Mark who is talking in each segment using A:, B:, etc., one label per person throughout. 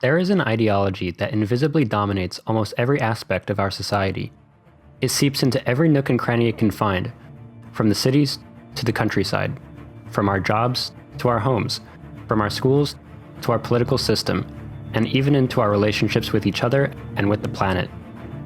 A: There is an ideology that invisibly dominates almost every aspect of our society. It seeps into every nook and cranny it can find, from the cities to the countryside, from our jobs to our homes, from our schools to our political system, and even into our relationships with each other and with the planet.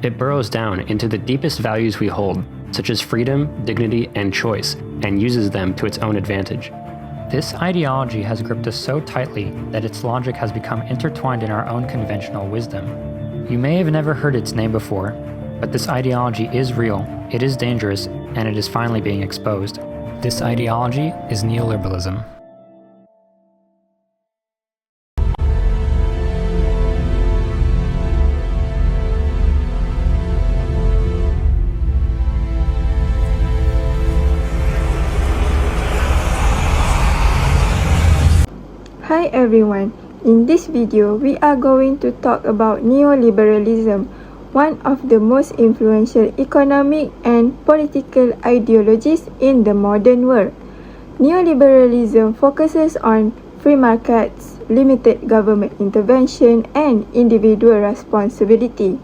A: It burrows down into the deepest values we hold, such as freedom, dignity, and choice, and uses them to its own advantage.
B: This ideology has gripped us so tightly that its logic has become intertwined in our own conventional wisdom. You may have never heard its name before, but this ideology is real, it is dangerous, and it is finally being exposed. This ideology is neoliberalism.
C: Hi everyone, in this video we are going to talk about neoliberalism, one of the most influential economic and political ideologies in the modern world. Neoliberalism focuses on free markets, limited government intervention, and individual responsibility.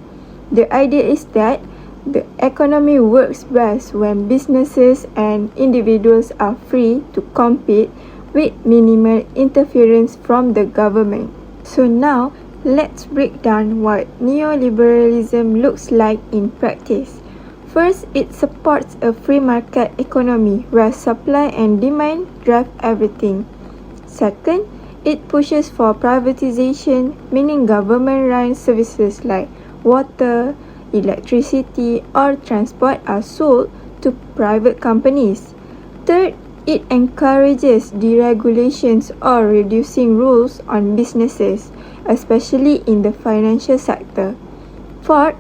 C: The idea is that the economy works best when businesses and individuals are free to compete with minimal interference from the government. So now, let's break down what neoliberalism looks like in practice. First, it supports a free market economy where supply and demand drive everything. Second, it pushes for privatization, meaning government-run services like water, electricity, or transport are sold to private companies. Third, it encourages deregulations or reducing rules on businesses, especially in the financial sector. Fourth,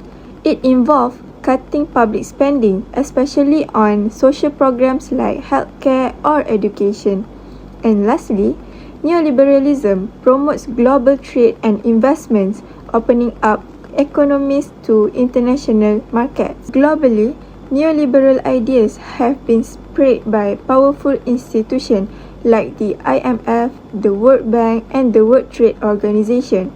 C: it involves cutting public spending, especially on social programs like healthcare or education. And lastly, neoliberalism promotes global trade and investments, opening up economies to international markets. Globally, neoliberal ideas have been spread by powerful institutions like the IMF, the World Bank, and the World Trade Organization,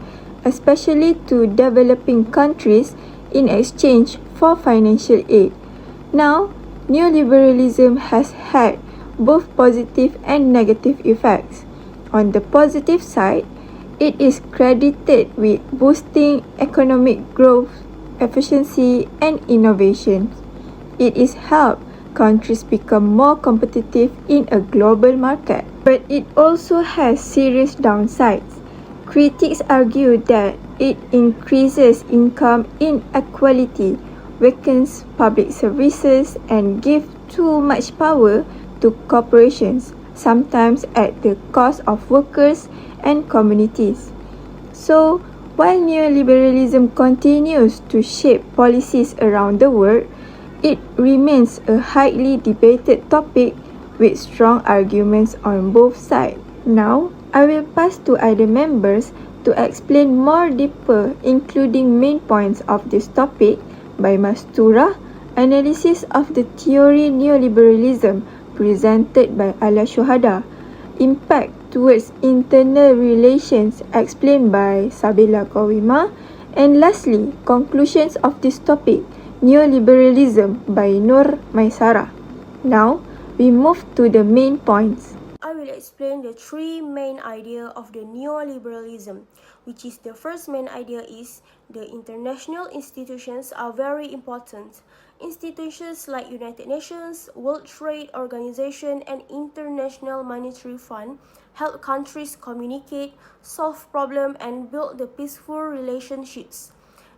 C: especially to developing countries in exchange for financial aid. Now, neoliberalism has had both positive and negative effects. On the positive side, it is credited with boosting economic growth, efficiency, and innovation. It is helped countries become more competitive in a global market. But it also has serious downsides. Critics argue that it increases income inequality, weakens public services, and gives too much power to corporations, sometimes at the cost of workers and communities. So, while neoliberalism continues to shape policies around the world, it remains a highly debated topic with strong arguments on both sides. Now, I will pass to other members to explain more deeper, including main points of this topic by Masturah, analysis of the theory neoliberalism presented by Shuhada, impact towards internal relations explained by Sabella Qawiema, and lastly, conclusions of this topic, Neoliberalism by Nur Maisarah. Now, we move to the main points.
D: I will explain the three main ideas of the neoliberalism, which is the first main idea is the international institutions are very important. Institutions like United Nations, World Trade Organization, and International Monetary Fund help countries communicate, solve problems, and build the peaceful relationships.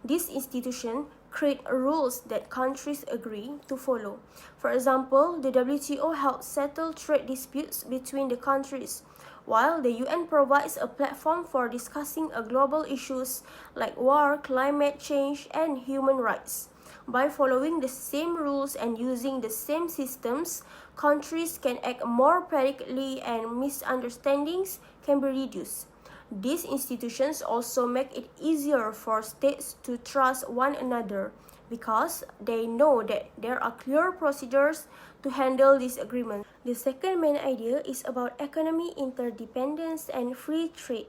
D: These institutions create rules that countries agree to follow. For example, the WTO helps settle trade disputes between the countries, while the UN provides a platform for discussing global issues like war, climate change, and human rights. By following the same rules and using the same systems, countries can act more predictably and misunderstandings can be reduced. These institutions also make it easier for states to trust one another because they know that there are clear procedures to handle disagreements. The second main idea is about economic interdependence and free trade.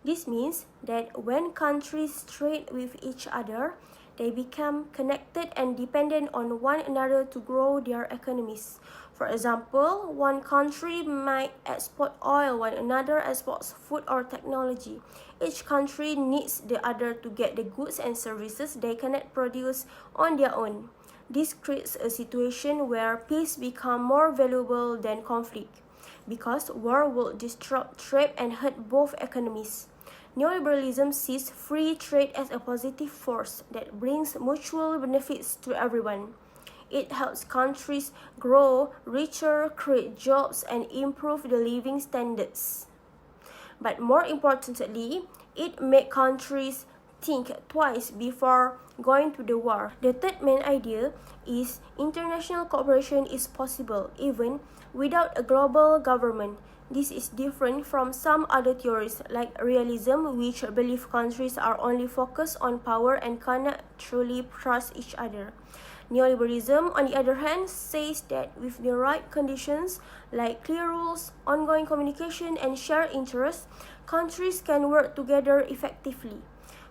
D: This means that when countries trade with each other, they become connected and dependent on one another to grow their economies. For example, one country might export oil while another exports food or technology. Each country needs the other to get the goods and services they cannot produce on their own. This creates a situation where peace becomes more valuable than conflict, because war will disrupt trade and hurt both economies. Neoliberalism sees free trade as a positive force that brings mutual benefits to everyone. It helps countries grow richer, create jobs, and improve the living standards. But more importantly, it makes countries think twice before going to the war. The third main idea is international cooperation is possible even without a global government. This is different from some other theories like realism, which believe countries are only focused on power and cannot truly trust each other. Neoliberalism, on the other hand, says that with the right conditions like clear rules, ongoing communication, and shared interests, countries can work together effectively.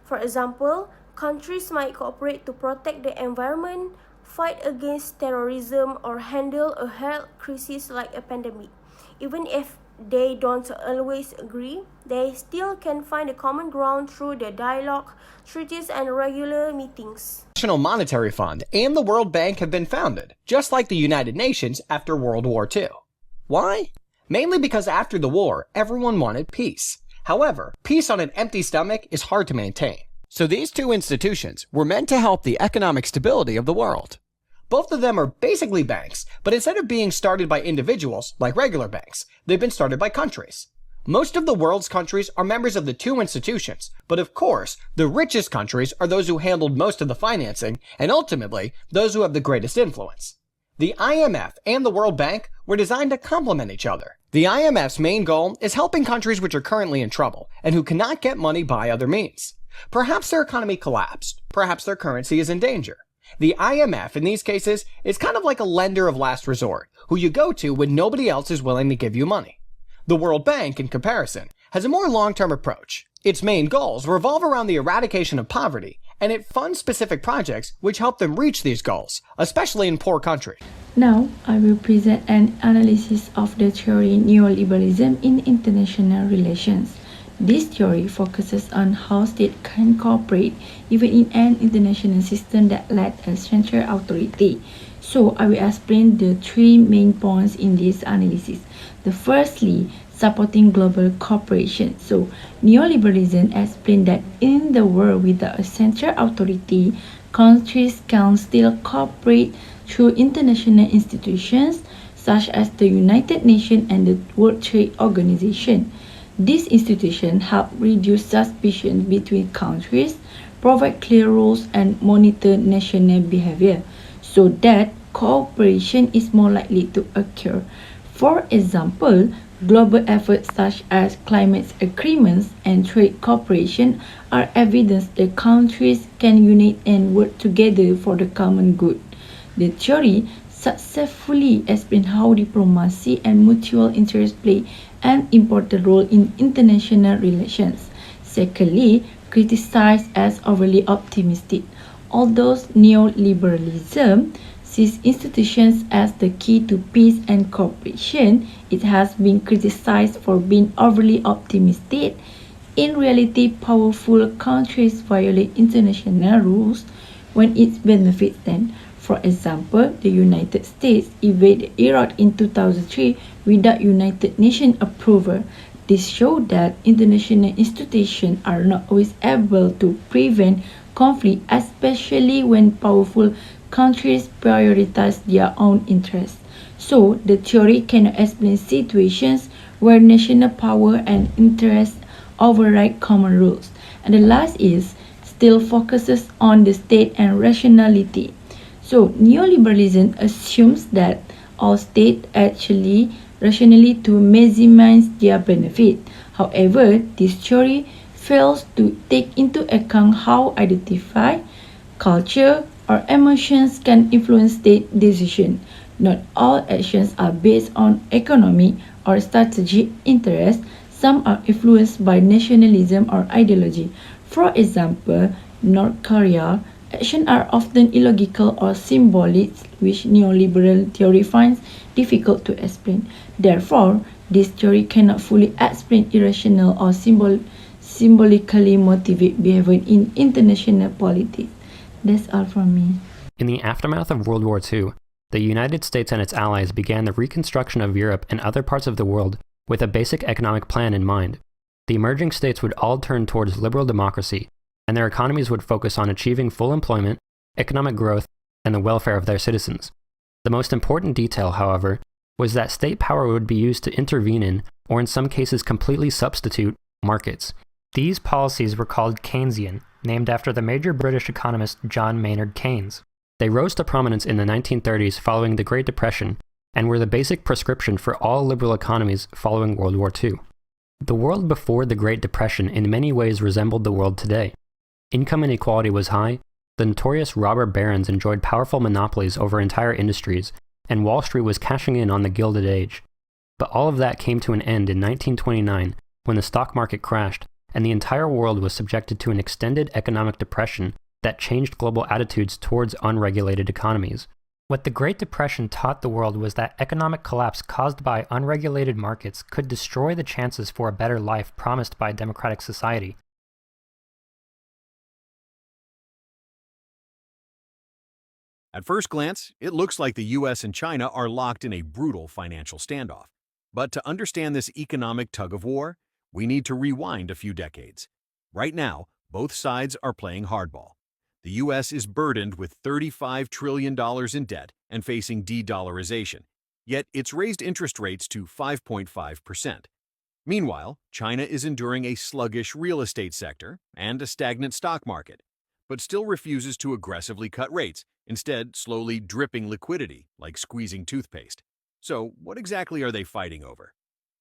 D: For example, countries might cooperate to protect the environment, fight against terrorism, or handle a health crisis like a pandemic. Even if they don't always agree, they still can find a common ground through the dialogue, treaties, and regular meetings.
E: The International Monetary Fund and the World Bank have been founded, just like the United Nations after World War II. Why? Mainly because after the war, everyone wanted peace. However, peace on an empty stomach is hard to maintain. So these two institutions were meant to help the economic stability of the world. Both of them are basically banks, but instead of being started by individuals, like regular banks, they've been started by countries. Most of the world's countries are members of the two institutions, but of course, the richest countries are those who handled most of the financing, and ultimately, those who have the greatest influence. The IMF and the World Bank were designed to complement each other. The IMF's main goal is helping countries which are currently in trouble, and who cannot get money by other means. Perhaps their economy collapsed, perhaps their currency is in danger. The IMF, in these cases, is kind of like a lender of last resort, who you go to when nobody else is willing to give you money. The World Bank, in comparison, has a more long-term approach. Its main goals revolve around the eradication of poverty, and it funds specific projects which help them reach these goals, especially in poor countries.
C: Now, I will present an analysis of the theory neoliberalism in international relations. This theory focuses on how states can cooperate even in an international system that lacks a central authority. So, I will explain the three main points in this analysis. The firstly, supporting global cooperation. So, neoliberalism explains that in the world without a central authority, countries can still cooperate through international institutions such as the United Nations and the World Trade Organization. These institutions help reduce suspicion between countries, provide clear rules, and monitor national behavior, so that cooperation is more likely to occur. For example, global efforts such as climate agreements and trade cooperation are evidence that countries can unite and work together for the common good. The theory successfully explains how diplomacy and mutual interest play an important role in international relations. Secondly, criticized as overly optimistic. Although neoliberalism sees institutions as the key to peace and cooperation, it has been criticized for being overly optimistic. In reality, powerful countries violate international rules when it benefits them. For example, the United States invaded Iraq in 2003 without United Nations approval. This shows that international institutions are not always able to prevent conflict, especially when powerful countries prioritize their own interests. So, the theory cannot explain situations where national power and interests override common rules. And the last is still focuses on the state and rationality. So, neoliberalism assumes that all states actually rationally to maximize their benefit. However, this theory fails to take into account how identity, culture, or emotions can influence state decisions. Not all actions are based on economic or strategic interests.
F: Some are influenced by nationalism or ideology. For example, North Korea actions are often illogical or symbolic, which neoliberal theory finds difficult to explain. Therefore, this theory cannot fully explain irrational or symbolically motivated behavior in international politics. That's all from me.
A: In the aftermath of World War II, the United States and its allies began the reconstruction of Europe and other parts of the world with a basic economic plan in mind. The emerging states would all turn towards liberal democracy, and their economies would focus on achieving full employment, economic growth, and the welfare of their citizens. The most important detail, however, was that state power would be used to intervene in, or in some cases completely substitute, markets. These policies were called Keynesian, named after the major British economist John Maynard Keynes. They rose to prominence in the 1930s following the Great Depression, and were the basic prescription for all liberal economies following World War II. The world before the Great Depression in many ways resembled the world today. Income inequality was high, the notorious robber barons enjoyed powerful monopolies over entire industries, and Wall Street was cashing in on the Gilded Age. But all of that came to an end in 1929 when the stock market crashed, and the entire world was subjected to an extended economic depression that changed global attitudes towards unregulated economies. What the Great Depression taught the world was that economic collapse caused by unregulated markets could destroy the chances for a better life promised by a democratic society.
G: At first glance, it looks like the US and China are locked in a brutal financial standoff. But to understand this economic tug-of-war, we need to rewind a few decades. Right now, both sides are playing hardball. The US is burdened with $35 trillion in debt and facing de-dollarization, yet it's raised interest rates to 5.5%. Meanwhile, China is enduring a sluggish real estate sector and a stagnant stock market, but still refuses to aggressively cut rates, instead slowly dripping liquidity like squeezing toothpaste. So what exactly are they fighting over?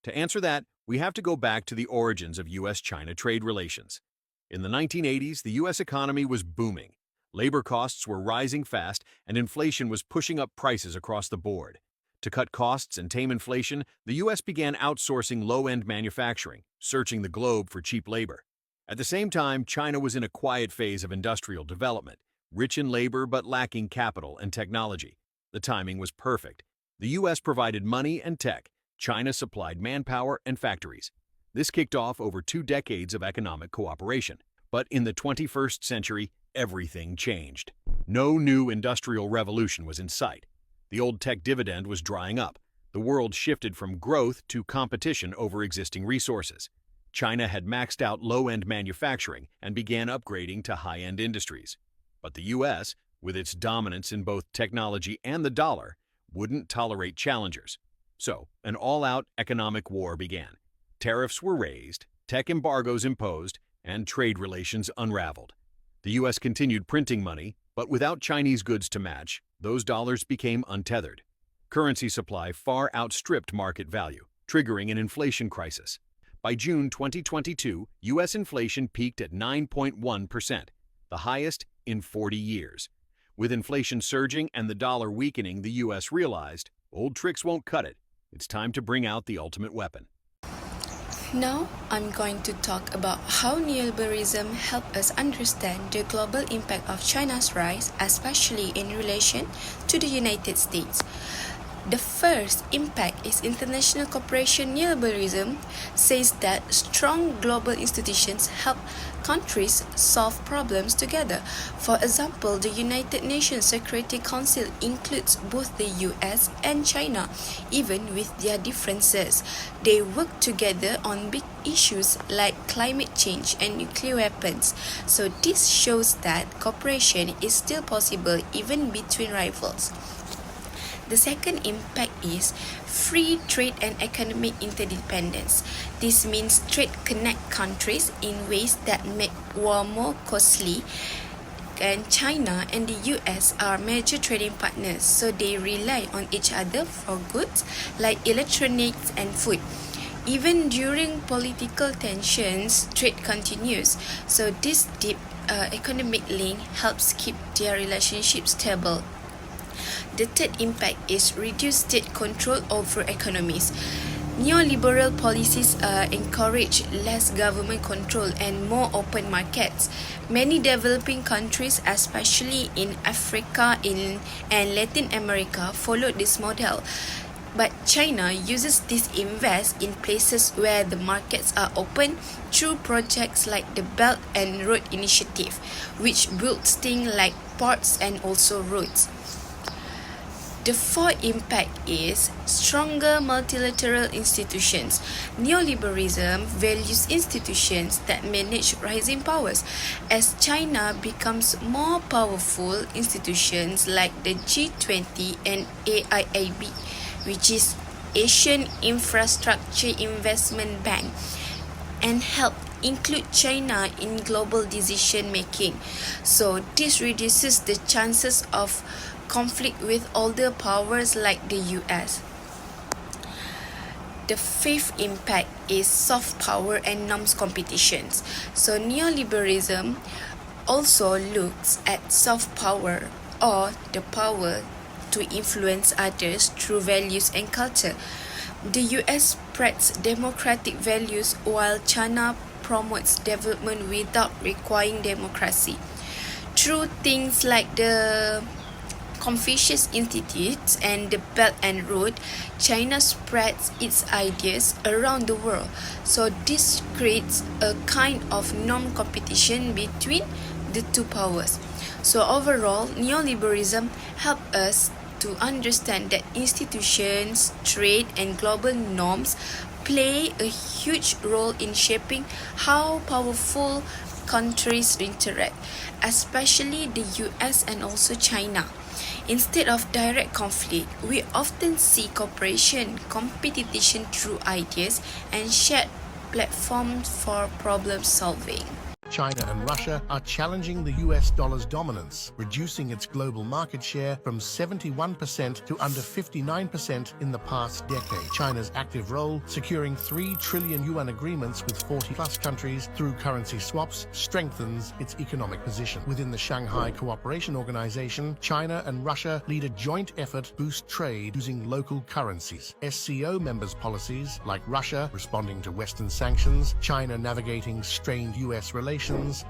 G: To answer that, we have to go back to the origins of US-China trade relations. In the 1980s, the US economy was booming. Labor costs were rising fast, and inflation was pushing up prices across the board. To cut costs and tame inflation, the US began outsourcing low-end manufacturing, searching the globe for cheap labor. At the same time, China was in a quiet phase of industrial development, rich in labor but lacking capital and technology. The timing was perfect. The US provided money and tech. China supplied manpower and factories. This kicked off over 2 decades of economic cooperation. But in the 21st century, everything changed. No new industrial revolution was in sight. The old tech dividend was drying up. The world shifted from growth to competition over existing resources. China had maxed out low-end manufacturing and began upgrading to high-end industries. But the US, with its dominance in both technology and the dollar, wouldn't tolerate challengers. So, an all-out economic war began. Tariffs were raised, tech embargoes imposed, and trade relations unraveled. The US continued printing money, but without Chinese goods to match, those dollars became untethered. Currency supply far outstripped market value, triggering an inflation crisis. By June 2022, US inflation peaked at 9.1%, the highest in 40 years. With inflation surging and the dollar weakening, the US realized, old tricks won't cut it. It's time to bring out the ultimate weapon.
H: Now, I'm going to talk about how neoliberalism helped us understand the global impact of China's rise, especially in relation to the United States. The first impact is international cooperation. Neoliberalism says that strong global institutions help countries solve problems together. For example, the United Nations Security Council includes both the US and China, even with their differences. They work together on big issues like climate change and nuclear weapons. So this shows that cooperation is still possible even between rivals. The second impact is free trade and economic interdependence. This means trade connects countries in ways that make war more costly. And China and the US are major trading partners, so they rely on each other for goods like electronics and food. Even during political tensions, trade continues. So this deep economic link helps keep their relationship stable. The third impact is reduced state control over economies. Neoliberal policies encourage less government control and more open markets. Many developing countries, especially in Africa and Latin America, followed this model. But China uses this invest in places where the markets are open through projects like the Belt and Road Initiative, which builds things like ports and also roads. The fourth impact is stronger multilateral institutions. Neoliberalism values institutions that manage rising powers. As China becomes more powerful, institutions like the G20 and AIIB, which is Asian Infrastructure Investment Bank, and help include China in global decision making. So this reduces the chances of conflict with older powers like the US. The fifth impact is soft power and norms competitions. So neoliberalism also looks at soft power, or the power to influence others through values and culture. The US spreads democratic values while China promotes development without requiring democracy. Through things like the Confucius Institute and the Belt and Road, China spreads its ideas around the world. So this creates a kind of non-competition between the two powers. So overall, neoliberalism helps us to understand that institutions, trade, and global norms play a huge role in shaping how powerful countries interact, especially the US and also China. Instead of direct conflict, we often see cooperation, competition through ideas, and shared platforms for problem solving.
I: China and Russia are challenging the US dollar's dominance, reducing its global market share from 71% to under 59% in the past decade. China's active role, securing 3 trillion yuan agreements with 40-plus countries through currency swaps, strengthens its economic position. Within the Shanghai Cooperation Organization, China and Russia lead a joint effort to boost trade using local currencies. SCO members' policies, like Russia responding to Western sanctions, China navigating strained US relations,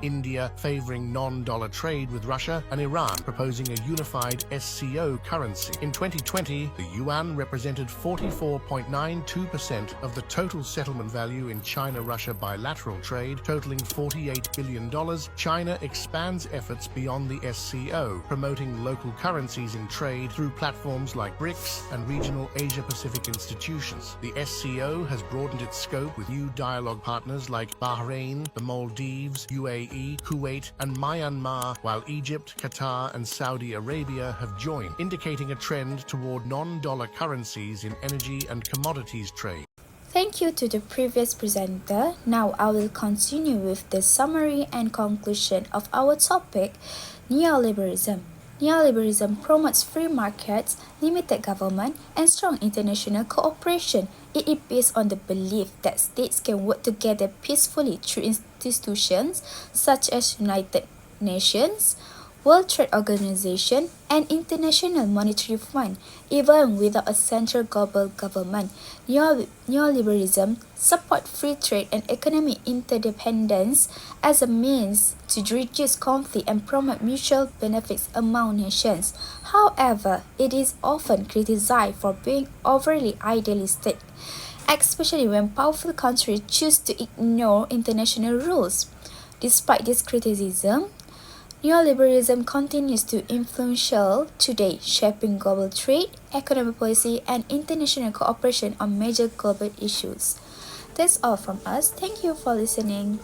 I: India favoring non-dollar trade with Russia, and Iran proposing a unified SCO currency. In 2020, the yuan represented 44.92% of the total settlement value in China-Russia bilateral trade, totaling $48 billion. China expands efforts beyond the SCO, promoting local currencies in trade through platforms like BRICS and regional Asia-Pacific institutions. The SCO has broadened its scope with new dialogue partners like Bahrain, the Maldives, UAE, Kuwait, and Myanmar, while Egypt, Qatar, and Saudi Arabia have joined, indicating a trend toward non-dollar currencies in energy and commodities trade.
J: Thank you to the previous presenter. Now I will continue with the summary and conclusion of our topic, neoliberalism. Neoliberalism promotes free markets, limited government, and strong international cooperation. It is based on the belief that states can work together peacefully through institutions such as United Nations, World Trade Organization, and International Monetary Fund, even without a central global government. Neoliberalism supports free trade and economic interdependence as a means to reduce conflict and promote mutual benefits among nations. However, it is often criticized for being overly idealistic, especially when powerful countries choose to ignore international rules. Despite this criticism, neoliberalism continues to be influential today, shaping global trade, economic policy, and international cooperation on major global issues. That's all from us. Thank you for listening.